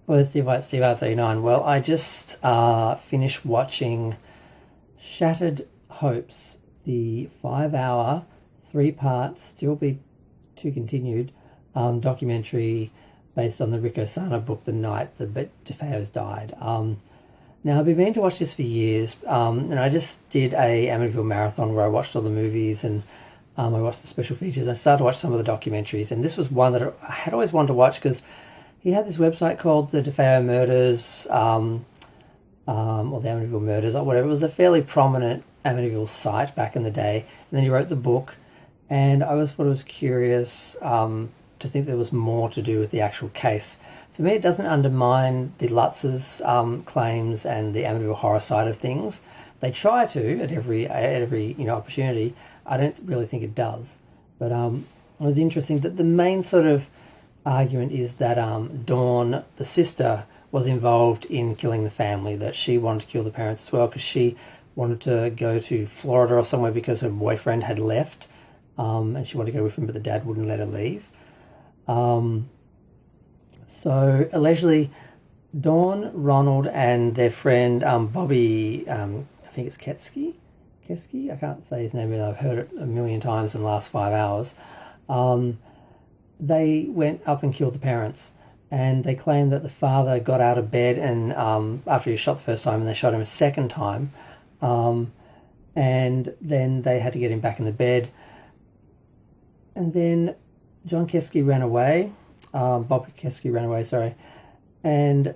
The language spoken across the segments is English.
Well, Steve White, Steve Arts 89. Well, I just finished watching Shattered Hopes, the 5 hour, 3 part, still be to continued documentary based on the Rick Osana book, The Night the DeFeos Died. Now, I've been meaning to watch this for years, and I just did a Amityville marathon where I watched all the movies and I watched the special features. I started to watch some of the documentaries, and this was one that I had always wanted to watch because he had this website called the DeFeo Murders, or the Amityville Murders, or whatever. It was a fairly prominent Amityville site back in the day. And then he wrote the book, and I always thought it was curious to think there was more to do with the actual case. For me, it doesn't undermine the Lutz's claims and the Amityville horror side of things. They try to at every opportunity. I don't really think it does. But it was interesting that the main sort of argument is that Dawn, the sister, was involved in killing the family, that she wanted to kill the parents as well because she wanted to go to Florida or somewhere because her boyfriend had left, and she wanted to go with him, but the dad wouldn't let her leave. So allegedly, Dawn, Ronald, and their friend Bobby, I think it's Ketsky, I can't say his name, but I've heard it a million times in the last 5 hours. They went up and killed the parents, and they claimed that the father got out of bed and after he was shot the first time, and they shot him a second time, and then they had to get him back in the bed. And then John Kesky ran away, Bob Kesky ran away, sorry, and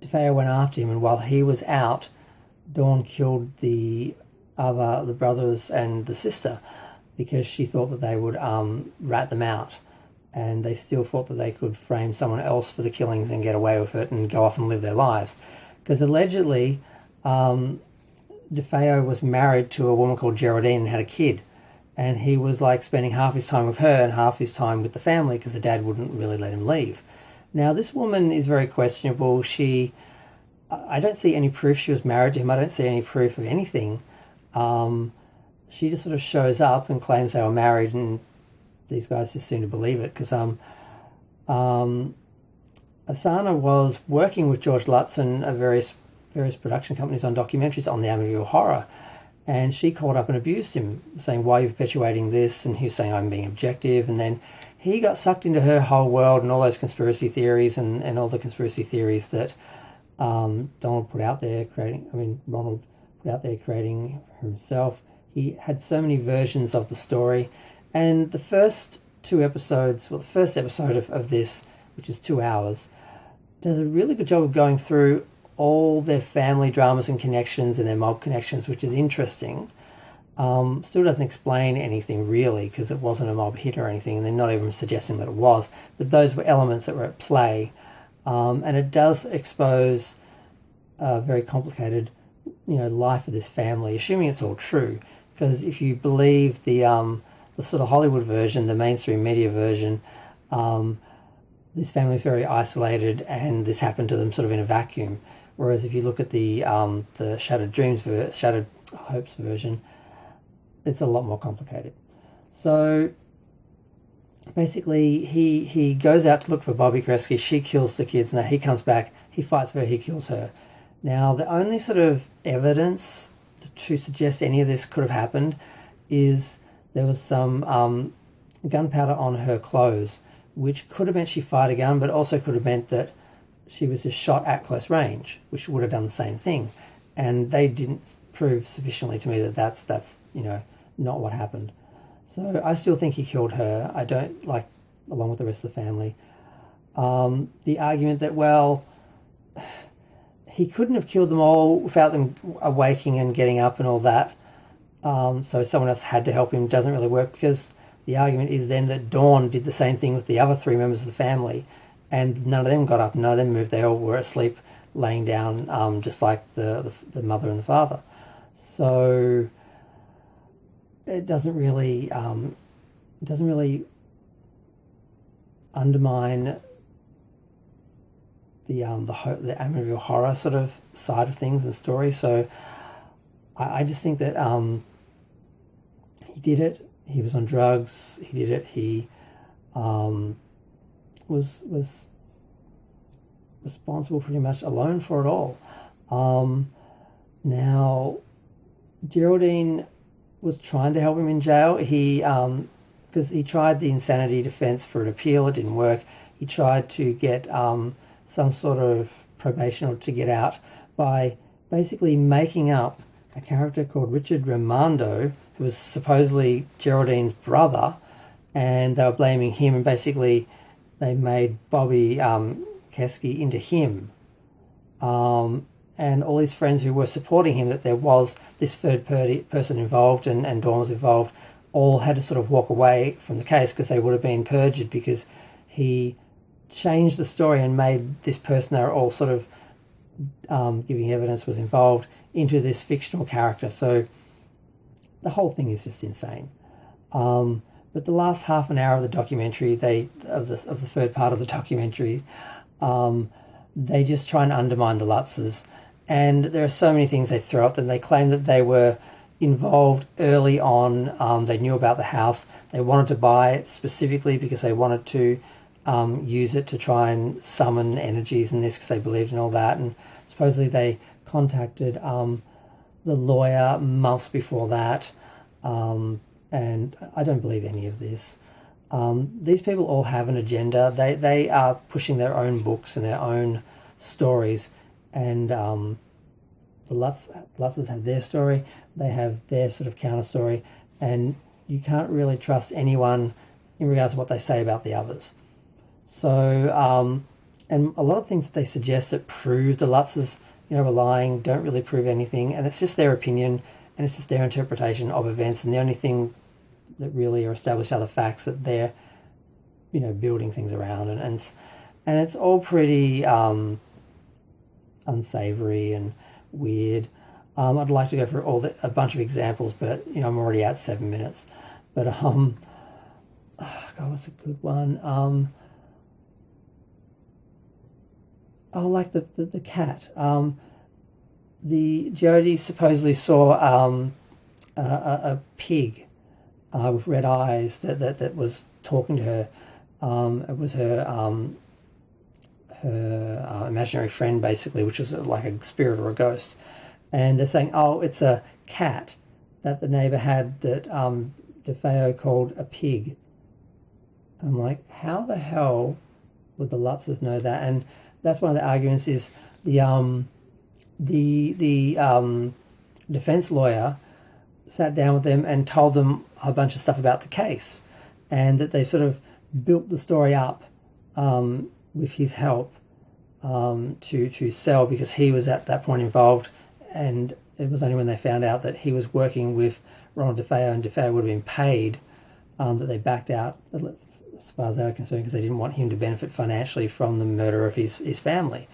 DeFeo went after him, and while he was out, Dawn killed the brothers and the sister because she thought that they would rat them out, and they still thought that they could frame someone else for the killings and get away with it and go off and live their lives. Because allegedly, DeFeo was married to a woman called Geraldine and had a kid, and he was like spending half his time with her and half his time with the family because the dad wouldn't really let him leave. Now, this woman is very questionable. I don't see any proof she was married to him. I don't see any proof of anything. She just sort of shows up and claims they were married, and these guys just seem to believe it because Asana was working with George Lutz and various production companies on documentaries on the Amityville horror, and she called up and abused him, saying, "Why are you perpetuating this?" And he was saying, "I'm being objective." And then he got sucked into her whole world and all those conspiracy theories and all the conspiracy theories that Ronald put out there creating for himself. He had so many versions of the story. And the first the first episode of this, which is 2 hours, does a really good job of going through all their family dramas and connections and their mob connections, which is interesting. Still doesn't explain anything really because it wasn't a mob hit or anything, and they're not even suggesting that it was. But those were elements that were at play. And it does expose a very complicated, life of this family, assuming it's all true. Because if you believe the sort of Hollywood version, the mainstream media version, this family is very isolated, and this happened to them sort of in a vacuum. Whereas if you look at the Shattered Hopes version, it's a lot more complicated. So basically, he goes out to look for Bobby Kresge. She kills the kids. Now he comes back. He fights for her. He kills her. Now the only sort of evidence to suggest any of this could have happened is there was some gunpowder on her clothes, which could have meant she fired a gun, but also could have meant that she was just shot at close range, which would have done the same thing. And they didn't prove sufficiently to me that that's not what happened. So I still think he killed her. I don't, along with the rest of the family. The argument that, he couldn't have killed them all without them awaking and getting up and all that. So someone else had to help him doesn't really work, because the argument is then that Dawn did the same thing with the other 3 members of the family, and none of them got up, none of them moved. They all were asleep, laying down, just like the mother and the father. So it doesn't really undermine the Amityville horror sort of side of things and story. So I just think that he did it. He was on drugs. He did it. He was responsible pretty much alone for it all. Now, Geraldine was trying to help him in jail. Because he tried the insanity defence for an appeal, it didn't work. He tried to get some sort of probation or to get out by basically making up a character called Richard Raimondo, who was supposedly Geraldine's brother, and they were blaming him, and basically they made Bobby Kesky into him. And all his friends who were supporting him, that there was this third person involved and Dawn was involved, all had to sort of walk away from the case because they would have been perjured, because he changed the story and made this person they were all sort of giving evidence was involved into this fictional character. So the whole thing is just insane. But the last half an hour of the documentary, of the third part of the documentary, they just try and undermine the Lutzes. And there are so many things they throw at them. They claim that they were involved early on. They knew about the house. They wanted to buy it specifically because they wanted to use it to try and summon energies and this, because they believed in all that. And supposedly they contacted the lawyer months before that. And I don't believe any of this. These people all have an agenda. They are pushing their own books and their own stories, and the Lutzes have their story. They have their sort of counter story, and you can't really trust anyone in regards to what they say about the others. So, and a lot of things they suggest that prove the Lutzes, were lying, don't really prove anything, and it's just their opinion, and it's just their interpretation of events, and the only thing that really are established are the facts that they're, building things around, and it's all pretty unsavory and weird. I'd like to go through a bunch of examples, but I'm already at 7 minutes. But God, what's a good one? Like the cat. The Jodie supposedly saw a pig with red eyes that was talking to her. It was her imaginary friend, basically, which was like a spirit or a ghost. And they're saying, it's a cat that the neighbour had that DeFeo called a pig. I'm like, how the hell would the Lutzes know that? And that's one of the arguments is the defense lawyer sat down with them and told them a bunch of stuff about the case, and that they sort of built the story up with his help to sell, because he was at that point involved, and it was only when they found out that he was working with Ronald DeFeo and DeFeo would have been paid that they backed out, as far as they were concerned, because they didn't want him to benefit financially from the murder of his family.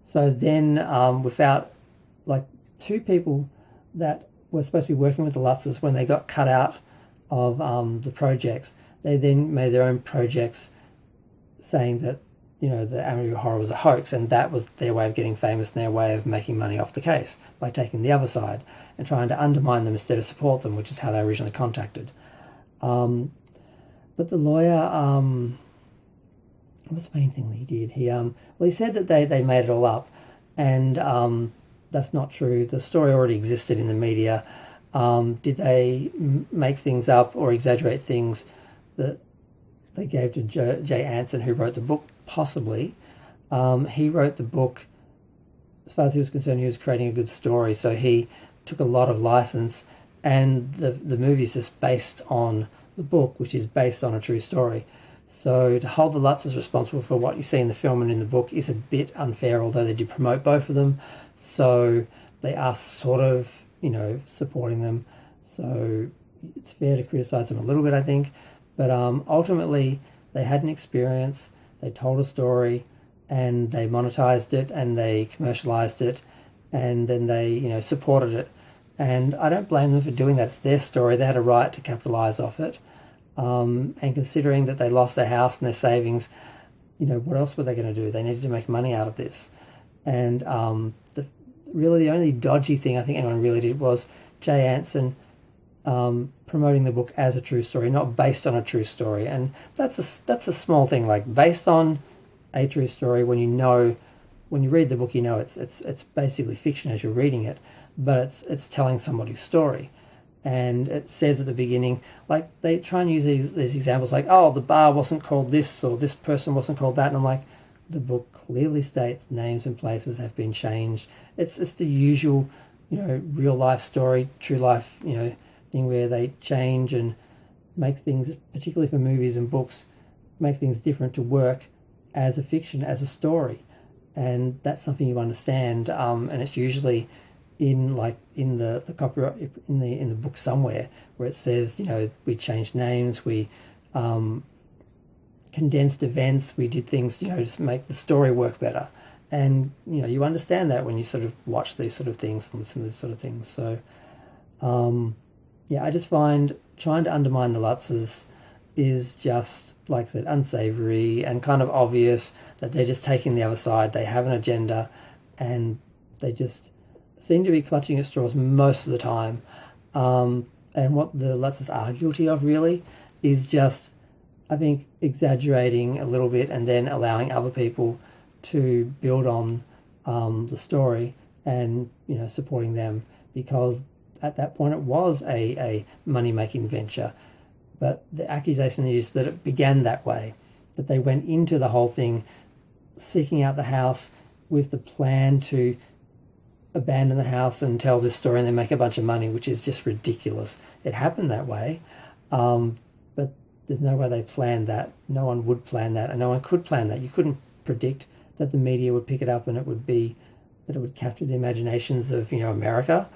So then without, two people that were supposed to be working with the Lutzes, when they got cut out of the projects, they then made their own projects saying that, the Amityville Horror was a hoax, and that was their way of getting famous and their way of making money off the case, by taking the other side and trying to undermine them instead of support them, which is how they were originally contacted. But the lawyer, what's the main thing that he did? He said that they made it all up, and that's not true. The story already existed in the media. Did they make things up or exaggerate things that they gave to Jay Anson, who wrote the book? Possibly. He wrote the book, as far as he was concerned, he was creating a good story, so he took a lot of license, and the movie is just based on the book, which is based on a true story. So to hold the Lutzes responsible for what you see in the film and in the book is a bit unfair, although they did promote both of them, so they are sort of, supporting them. So it's fair to criticise them a little bit, I think. But ultimately, they had an experience, they told a story, and they monetized it, and they commercialized it, and then they, supported it. And I don't blame them for doing that. It's their story. They had a right to capitalise off it. And considering that they lost their house and their savings, what else were they going to do? They needed to make money out of this. And really the only dodgy thing I think anyone really did was Jay Anson promoting the book as a true story, not based on a true story. And that's a small thing, like based on a true story when you know when you read the book, you know it's basically fiction as you're reading it, but it's telling somebody's story. And it says at the beginning, like they try and use these examples like, oh, the bar wasn't called this or this person wasn't called that. And I'm like, the book clearly states names and places have been changed. It's the usual, real life story, true life, thing where they change and make things, particularly for movies and books, make things different to work as a fiction, as a story. And that's something you understand. And it's usually in the copyright in the book somewhere where it says, we changed names, we condensed events, we did things, just to make the story work better. And you understand that when you sort of watch these sort of things and listen to these sort of things. So I just find trying to undermine the Lutzes is just, like I said, unsavory and kind of obvious that they're just taking the other side. They have an agenda and they just seem to be clutching at straws most of the time. And what the Lutzes are guilty of really is just, I think, exaggerating a little bit and then allowing other people to build on the story and, supporting them, because at that point it was a money-making venture. But the accusation is that it began that way, that they went into the whole thing seeking out the house with the plan to abandon the house and tell this story and then make a bunch of money, which is just ridiculous. It happened that way, but there's no way they planned that. No one would plan that, and no one could plan that. You couldn't predict that the media would pick it up and it would capture the imaginations of America.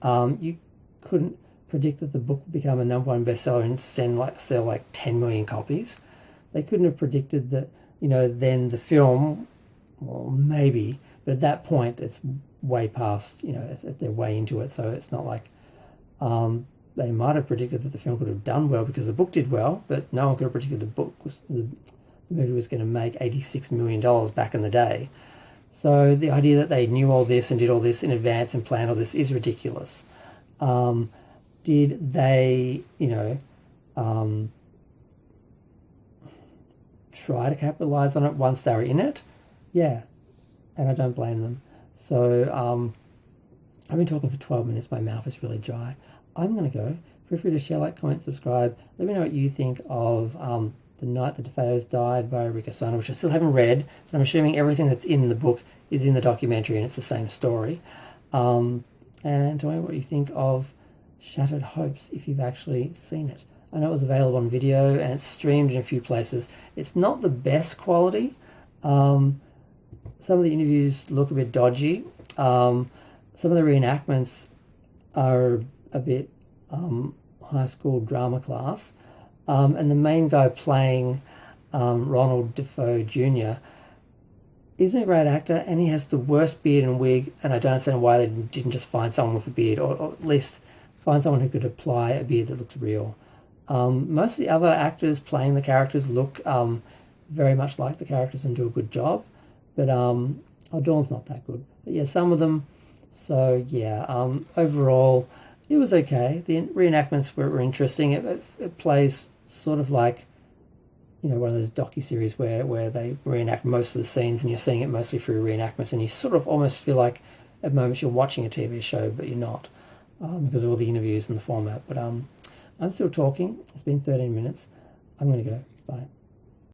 You couldn't predict that the book would become a #1 bestseller and sell like 10 million copies. They couldn't have predicted that then the film, well, maybe, but at that point it's way past, they're way into it, so it's not like they might have predicted that the film could have done well because the book did well, but no one could have predicted the movie was going to make $86 million back in the day. So the idea that they knew all this and did all this in advance and planned all this is ridiculous. Did they, try to capitalize on it once they were in it? Yeah, and I don't blame them. So I've been talking for 12 minutes. My mouth is really dry. I'm going to go. Feel free to share, like, comment, subscribe. Let me know what you think of The Night the DeFeos Died by Rika Sona, which I still haven't read, but I'm assuming everything that's in the book is in the documentary and it's the same story. And tell me what you think of Shattered Hopes if you've actually seen it. I know it was available on video and it's streamed in a few places. It's not the best quality. Some of the interviews look a bit dodgy. Some of the reenactments are a bit high school drama class. And the main guy playing Ronald Defoe Jr. isn't a great actor, and he has the worst beard and wig, and I don't understand why they didn't just find someone with a beard, or at least find someone who could apply a beard that looks real. Most of the other actors playing the characters look very much like the characters and do a good job, but Dawn's not that good. But yeah, some of them. So yeah, overall, it was okay. The reenactments were interesting. It plays sort of like, one of those docuseries where they reenact most of the scenes and you're seeing it mostly through reenactments, and you sort of almost feel like at moments you're watching a TV show, but you're not, because of all the interviews and the format. But I'm still talking. It's been 13 minutes. I'm going to go. Bye.